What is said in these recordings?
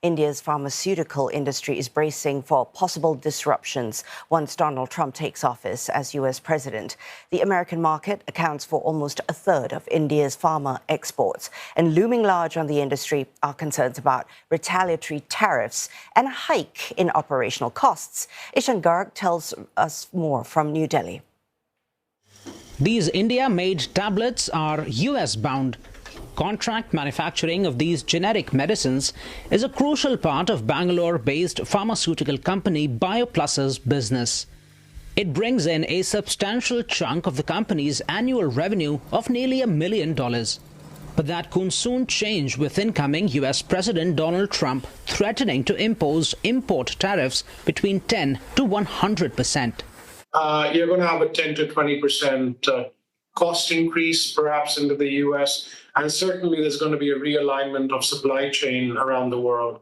India's pharmaceutical industry is bracing for possible disruptions once Donald Trump takes office as U.S. president. The American market accounts for almost a third of India's pharma exports. And looming large on the industry are concerns about retaliatory tariffs and a hike in operational costs. Ishan Garg tells us more from New Delhi. These India-made tablets are US-bound. Contract manufacturing of these generic medicines is a crucial part of Bangalore-based pharmaceutical company BioPlus's business. It brings in a substantial chunk of the company's annual revenue of nearly $1 million. But that could soon change with incoming US President Donald Trump threatening to impose import tariffs between 10 to 100%. You're going to have a 10 to 20% cost increase, perhaps, into the U.S., and certainly there's going to be a realignment of supply chain around the world.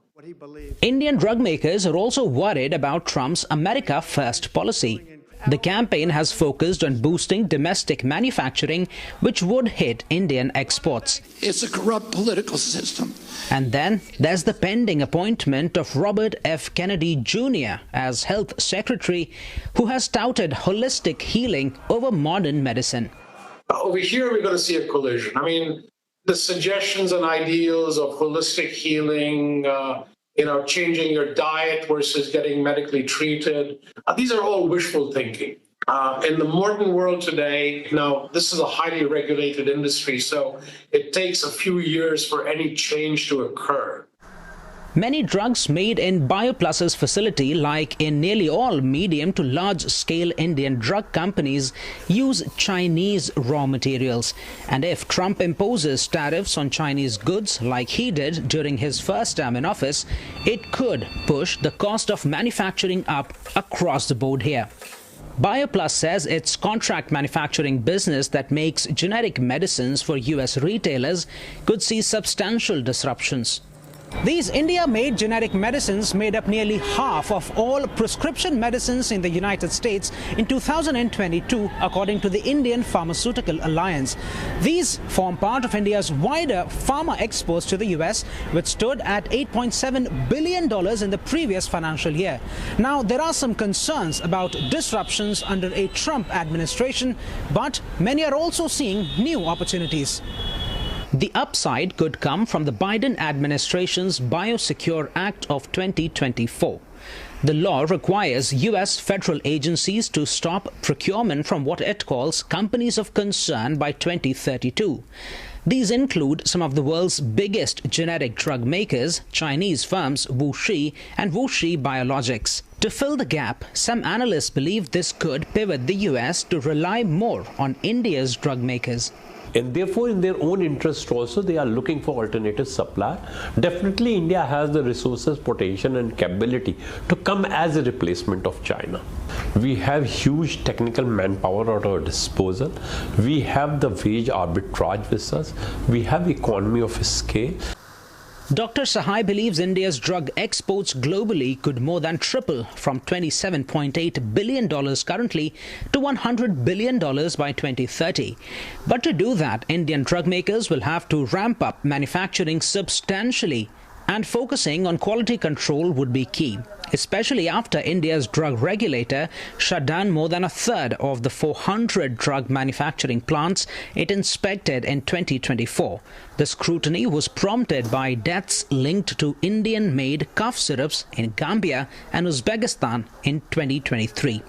Indian drug makers are also worried about Trump's America First policy. The campaign has focused on boosting domestic manufacturing, which would hit Indian exports. It's a corrupt political system. And then there's the pending appointment of Robert F. Kennedy Jr. as Health Secretary, who has touted holistic healing over modern medicine. Over here, we're going to see a collision. I mean, the suggestions and ideals of holistic healing, changing your diet versus getting medically treated, these are all wishful thinking. In the modern world today, now, this is a highly regulated industry, so it takes a few years for any change to occur. Many drugs made in BioPlus's facility, like in nearly all medium to large-scale Indian drug companies, use Chinese raw materials. And if Trump imposes tariffs on Chinese goods like he did during his first term in office, it could push the cost of manufacturing up across the board here. BioPlus says its contract manufacturing business that makes generic medicines for US retailers could see substantial disruptions. These India-made generic medicines made up nearly half of all prescription medicines in the United States in 2022, according to the Indian Pharmaceutical Alliance. These form part of India's wider pharma exports to the US, which stood at $8.7 billion in the previous financial year. Now, there are some concerns about disruptions under a Trump administration, but many are also seeing new opportunities. The upside could come from the Biden administration's Biosecure Act of 2024. The law requires U.S. federal agencies to stop procurement from what it calls companies of concern by 2032. These include some of the world's biggest generic drug makers, Chinese firms WuXi and WuXi Biologics. To fill the gap, some analysts believe this could pivot the U.S. to rely more on India's drug makers. And therefore, in their own interest also, they are looking for alternative supply. Definitely, India has the resources, potential and capability to come as a replacement of China. We have huge technical manpower at our disposal. We have the wage arbitrage with us. We have economy of scale. Dr. Sahai believes India's drug exports globally could more than triple from $27.8 billion currently to $100 billion by 2030. But to do that, Indian drug makers will have to ramp up manufacturing substantially, and focusing on quality control would be key, especially after India's drug regulator shut down more than a third of the 400 drug manufacturing plants it inspected in 2024. The scrutiny was prompted by deaths linked to Indian-made cough syrups in Gambia and Uzbekistan in 2023.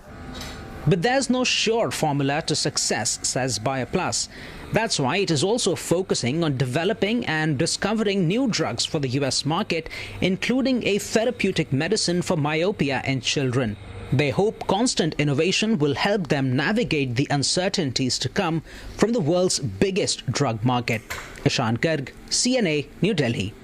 But there's no sure formula to success, says BioPlus. That's why it is also focusing on developing and discovering new drugs for the US market, including a therapeutic medicine for myopia in children. They hope constant innovation will help them navigate the uncertainties to come from the world's biggest drug market. Ishan Garg, CNA, New Delhi.